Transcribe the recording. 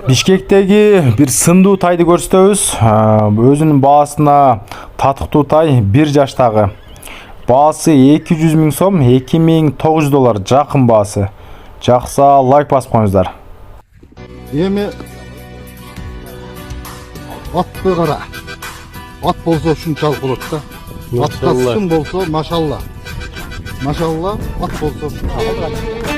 Бишкектеги бир сындуу тайды көрсөтөбүз. Өзүнүн баасына татыктуу тай 1 жаштагы. Баасы 200 000 сом, 2900 доллар жакын баасы. Жакса лайк басып коюңуздар. Эми атты кара. Ат болсо ушунчалык болот да. Атка сын болсо машалла. Машалла, ат болсо ушунчалык.